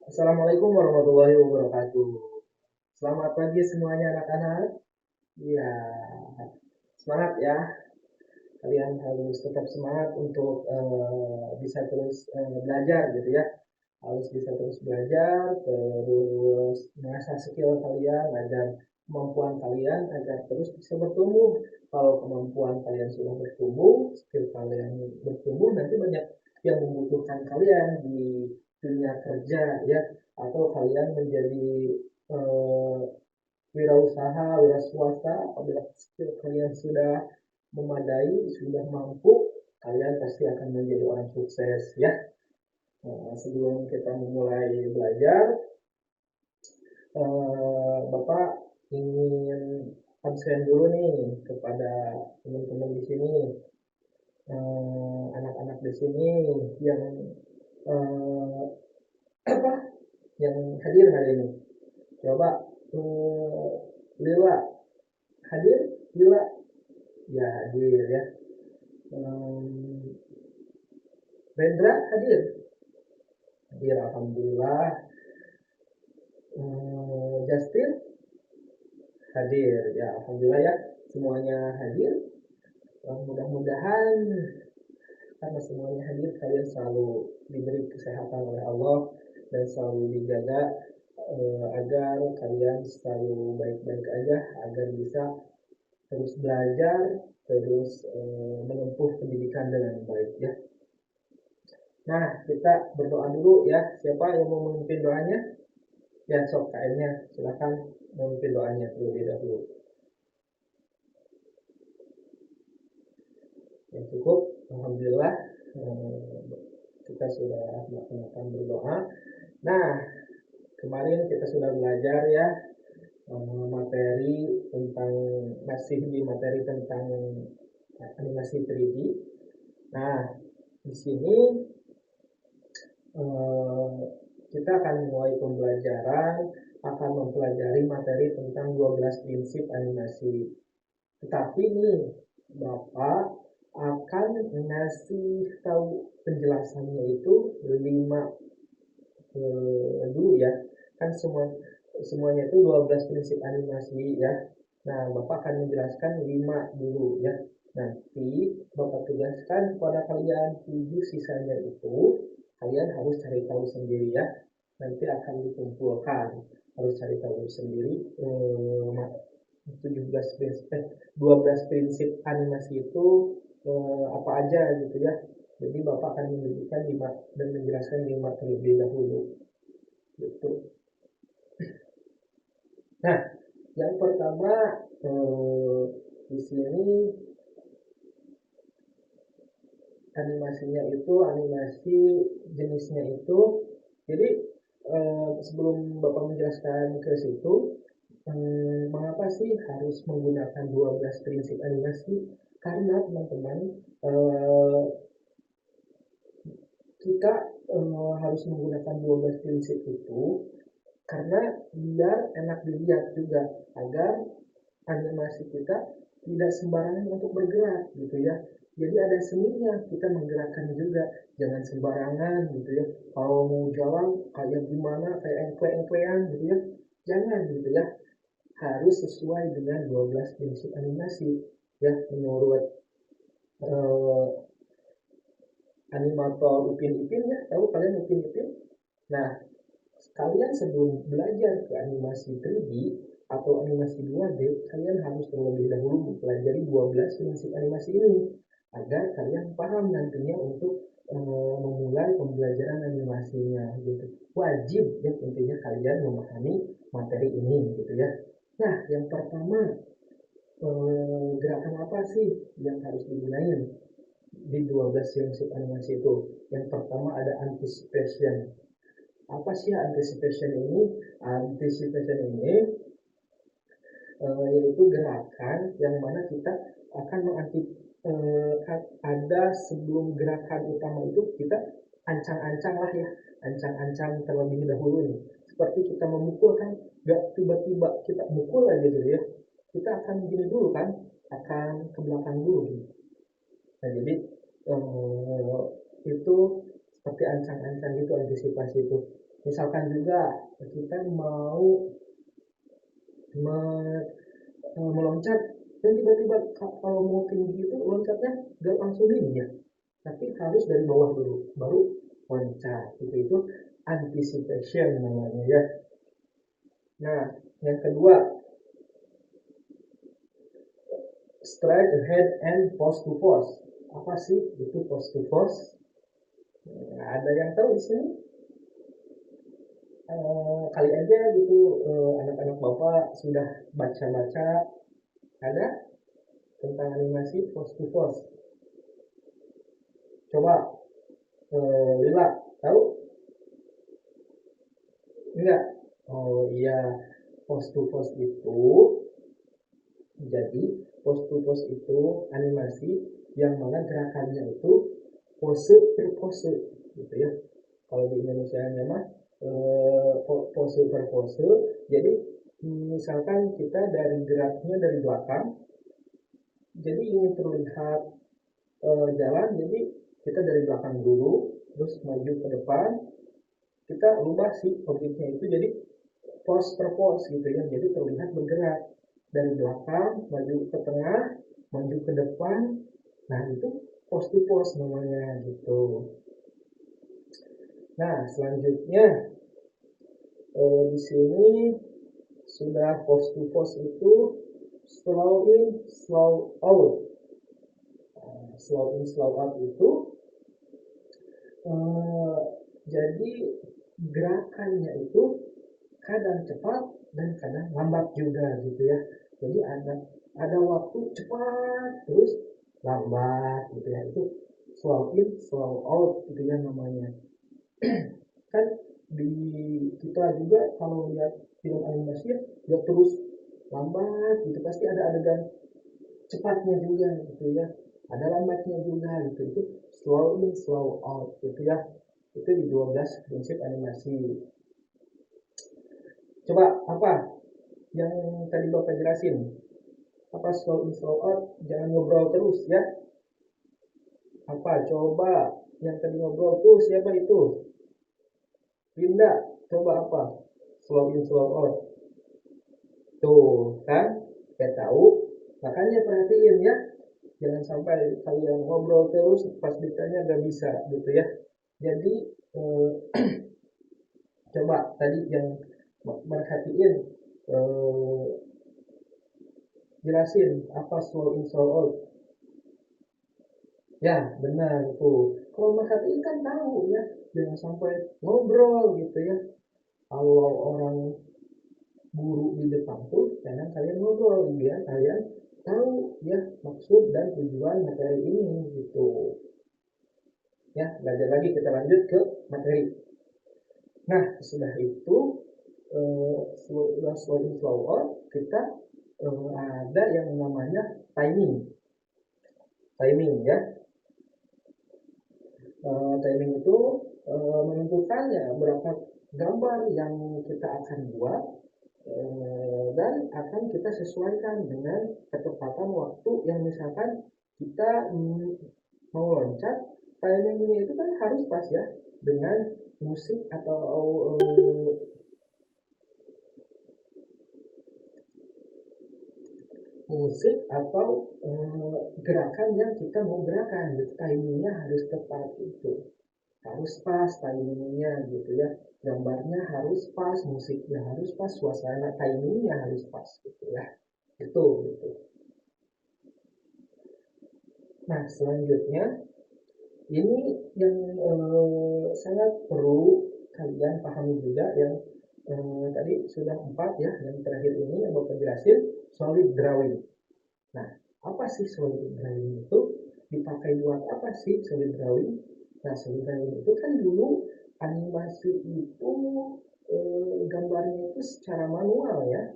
Assalamualaikum warahmatullahi wabarakatuh. Selamat pagi semuanya anak-anak. Ya, semangat ya. Kalian harus tetap semangat untuk bisa terus belajar gitu ya. Harus bisa terus belajar, terus mengasah skill kalian agar kemampuan kalian agar terus bisa bertumbuh. Kalau kemampuan kalian sudah bertumbuh, skill kalian bertumbuh, nanti banyak yang membutuhkan kalian di dunia kerja ya, atau kalian menjadi eh, wirausaha, wira swasta. Apabila skill kalian sudah memadai, sudah mampu, kalian pasti akan menjadi orang sukses ya. Sebelum kita memulai belajar, Bapak ingin absen dulu nih kepada teman-teman di sini, anak-anak di sini yang eh, apa yang hadir hari ini. Coba Lila hadir, Lila ya hadir ya. Rendra hadir, hadir alhamdulillah. Justin hadir ya alhamdulillah ya, semuanya hadir. Mudah-mudahan karena semuanya hadir kalian selalu diberi kesehatan oleh Allah dan selalu dijaga agar kalian selalu baik-baik aja, agar bisa terus belajar, terus menempuh pendidikan dengan baik ya. Nah, kita berdoa dulu ya. Siapa yang mau memimpin doanya? Ya, sok KM-nya silakan memimpin doanya terlebih dahulu. Ya cukup, alhamdulillah kita sudah melaksanakan berdoa. Nah, kemarin kita sudah belajar ya materi tentang, masih di materi tentang animasi 3D. Nah, di sini eh, kita akan mulai pembelajaran, akan mempelajari materi tentang 12 prinsip animasi. Tetapi nih, Bapak akan ngasih tahu penjelasannya itu 5 dulu ya. Kan semuanya itu 12 prinsip animasi ya. Nah, Bapak akan menjelaskan 5 dulu ya. Nanti Bapak tugaskan kepada kalian 7 sisanya itu kalian harus cari tahu sendiri ya. Nanti akan dikumpulkan, harus cari tahu sendiri 17 prinsip 12 prinsip animasi itu apa aja gitu ya. Jadi Bapak akan menunjukkan 5 dan menjelaskan 5 terlebih dahulu gitu. Nah, yang pertama di sini animasinya itu animasi jenisnya itu. Jadi sebelum Bapak menjelaskan ke situ, mengapa sih harus menggunakan 12 prinsip animasi? Karena teman-teman, eh, kita harus menggunakan 12 prinsip itu karena biar enak dilihat juga, agar animasi kita tidak sembarangan untuk bergerak gitu ya. Jadi ada seninya kita menggerakkan juga, jangan sembarangan gitu ya. Kalau mau jalan kayak gimana, kayak engkle-engklean gitu ya, jangan gitu ya. Harus sesuai dengan 12 prinsip animasi ya, menurut eh, animator Upin Ipin ya. Tahu kalian Upin Ipin? Nah, kalian sebelum belajar ke animasi 3D atau animasi 2D, kalian harus terlebih dahulu mempelajari 12 prinsip animasi ini agar kalian paham nantinya untuk memulai pembelajaran animasinya gitu. Wajib ya tentunya kalian memahami materi ini gitu ya. Nah, yang pertama, gerakan apa sih yang harus digunain di 12 prinsip animasi itu? Yang pertama ada anticipation. Apa sih anticipation ini? Anticipation ini yaitu gerakan yang mana kita akan ada sebelum gerakan utama itu kita ancang-ancang lah ya, ancang-ancang terlebih dahulu nih. Seperti kita memukul kan, gak tiba-tiba kita mukul aja gitu ya. Kita akan gini dulu kan, akan ke belakang dulu. Gitu. Nah jadi itu seperti ancang-ancang gitu, antisipasi itu. Misalkan juga kita mau meloncat dan tiba-tiba kalau mau tinggi itu loncatnya gak langsung tinggi ya, tapi harus dari bawah dulu baru loncat. Itu anticipation namanya ya. Nah, yang kedua, straight ahead and post to post. Apa sih itu post to post? Nah, ada yang tahu di sini? Kali aja gitu anak-anak bapak sudah baca-baca ada tentang animasi post to post. Coba Lila tahu? Enggak? Oh iya, post to post itu jadi post to post itu animasi yang mana gerakannya itu pose per pose gitu ya. Kalau di Indonesia mah pose per pose. Jadi misalkan kita dari geraknya dari belakang, jadi ingin terlihat jalan, jadi kita dari belakang dulu, terus maju ke depan, kita ubah si objeknya itu jadi pose per pose gitu ya, jadi terlihat bergerak dari belakang maju ke tengah, maju ke depan. Nah itu pose to pose namanya gitu. Nah selanjutnya di sini sudah pose to pose itu slow in slow out. Slow in slow out itu jadi gerakannya itu kadang cepat dan kadang lambat juga gitu ya. Jadi ada waktu cepat terus lambat gitu ya. Itu slow in slow out gitu ya namanya. Kan di kita juga kalau lihat film animasi ya terus lambat gitu, pasti ada adegan cepatnya juga gitu ya, ada lambatnya juga gitu. Itu slow in slow out gitu ya. Itu di 12 prinsip animasi. Coba apa yang tadi Bapak jelasin? Apa slow in slow out? Jangan ngobrol terus ya. Apa coba yang tadi ngobrol tuh siapa itu? Linda, coba apa? Slow in slow out. Tuh kan, saya tahu. Makanya perhatiin ya, jangan sampai kalian ngobrol terus pas ditanya gak bisa gitu ya. Jadi coba tadi yang merhatiin jelasin apa slow in slow out. Ya benar tuh, kalau merhatiin kan tahu ya, jangan sampai ngobrol gitu ya. Kalau orang guru di depan tuh jangan kalian ngobrol ya, kalian tahu ya maksud dan tujuan materi ini gitu ya. Belajar lagi, kita lanjut ke materi. Nah sudah itu slow in slow out, kita ada yang namanya timing ya. Timing itu menentukannya berapa gambar yang kita akan buat dan akan kita sesuaikan dengan ketepatan waktu yang misalkan kita mau loncat. Timingnya itu kan harus pas ya dengan musik atau gerakan yang kita mau gerakan. Timingnya harus tepat, itu harus pas timingnya gitu ya. Gambarnya harus pas, musiknya harus pas, suasana timingnya harus pas gitu ya. Itu gitu. Nah selanjutnya ini yang sangat perlu kalian pahami juga, yang tadi sudah 4 ya, yang terakhir ini yang Bapak jelasin solid drawing. Nah apa sih solid drawing itu, dipakai buat apa sih solid drawing? Nah solid drawing itu kan dulu animasi itu gambarnya itu secara manual ya,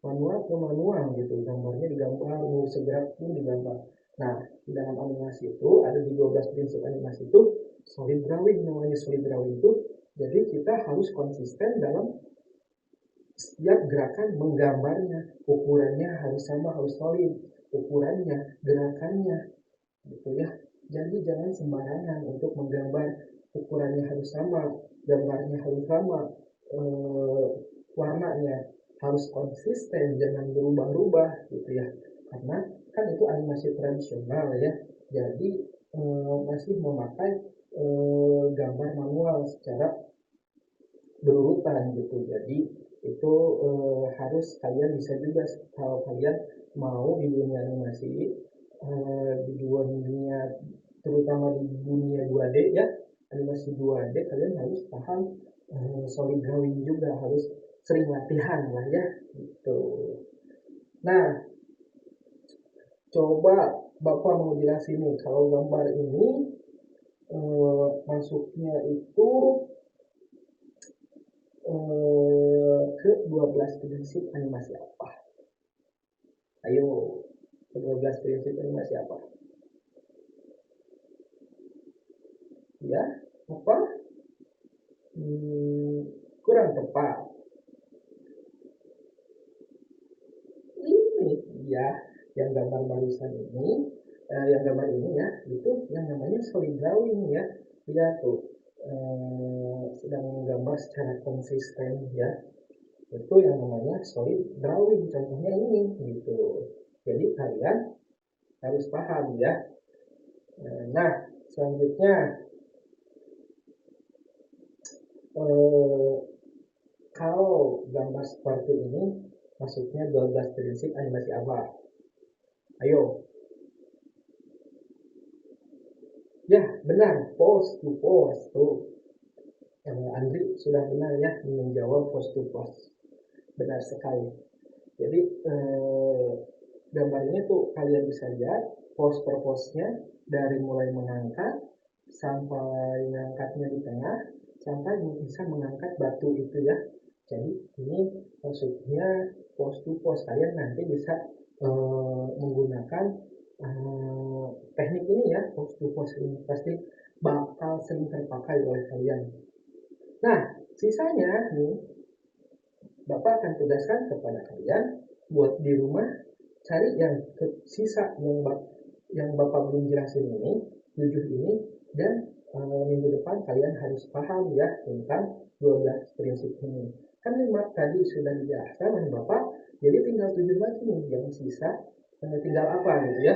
manual ke manual gitu, gambarnya digambar, mau segerak pun digambar. Nah di dalam animasi itu ada di 12 prinsip animasi itu solid drawing namanya. Solid drawing itu jadi kita harus konsisten dalam setiap gerakan menggambarnya, ukurannya harus sama, harus solid ukurannya, gerakannya gitu ya. Jadi jangan sembarangan untuk menggambar ukurannya harus sama, gambarnya harus sama, eh, warnanya harus konsisten, jangan berubah-ubah gitu ya. Karena kan itu animasi tradisional ya, jadi masih memakai gambar manual secara berurutan gitu. Jadi itu harus kalian bisa juga kalau kalian mau di dunia animasi, di dunia terutama di dunia 2D ya, animasi 2D kalian harus paham solid drawing juga, harus sering latihan lah ya gitu. Nah, coba Bapak mau jelasin nih kalau gambar ini masuknya itu ke 12 prinsip animasi apa? Ayo, ke 12 prinsip animasi apa? Ya, apa? Kurang tepat. Ini ya, yang gambar barusan ini, yang gambar ini ya, itu yang namanya solid drawing ya. Dia tuh sedang menggambar secara konsisten ya. Itu yang namanya solid drawing. Contohnya ini gitu. Jadi kalian harus paham ya. Nah, selanjutnya kalau gambar seperti ini masuknya 12 prinsip animasi apa? Ayo. Ya, benar. Pose to pose. Tuh. Andri sudah benar ya menjawab pose to pose. Benar sekali. Jadi gambar ini tuh kalian bisa lihat pose per pose-nya dari mulai mengangkat sampai mengangkatnya di tengah sampai bisa mengangkat batu itu ya. Jadi ini maksudnya pose to pose. Kalian nanti bisa menggunakan teknik ini ya, pose to pose ini pasti bakal sering terpakai oleh kalian. Nah, sisanya nih Bapak akan tugaskan kepada kalian buat di rumah cari yang sisa yang Bapak belum jelasin ini, 7 ini, dan minggu depan kalian harus paham ya tentang 12 prinsip ini. Kan 5 tadi sudah dijelaskan oleh Bapak, jadi tinggal 7 lagi nih yang sisa, tinggal apa gitu ya.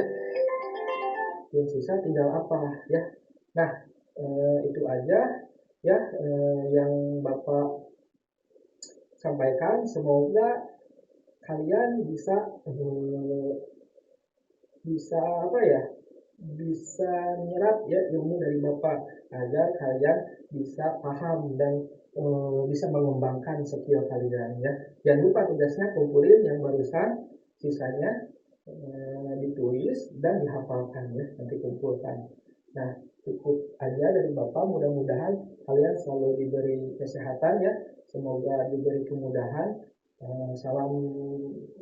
Yang sisa tinggal apa ya. Nah, itu aja ya yang Bapak sampaikan. Semoga kalian bisa apa ya, bisa nyerap ya ilmu dari Bapak agar kalian bisa paham dan bisa mengembangkan skill kalian ya. Jangan lupa tugasnya kumpulin yang barusan, sisanya ditulis dan dihafalkan ya, nanti kumpulkan. Nah, cukup aja dari Bapak, mudah-mudahan kalian selalu diberi kesehatan ya, semoga diberi kemudahan. Salam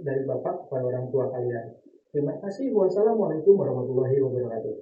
dari Bapak kepada orang tua kalian. Terima kasih. Wassalamualaikum warahmatullahi wabarakatuh.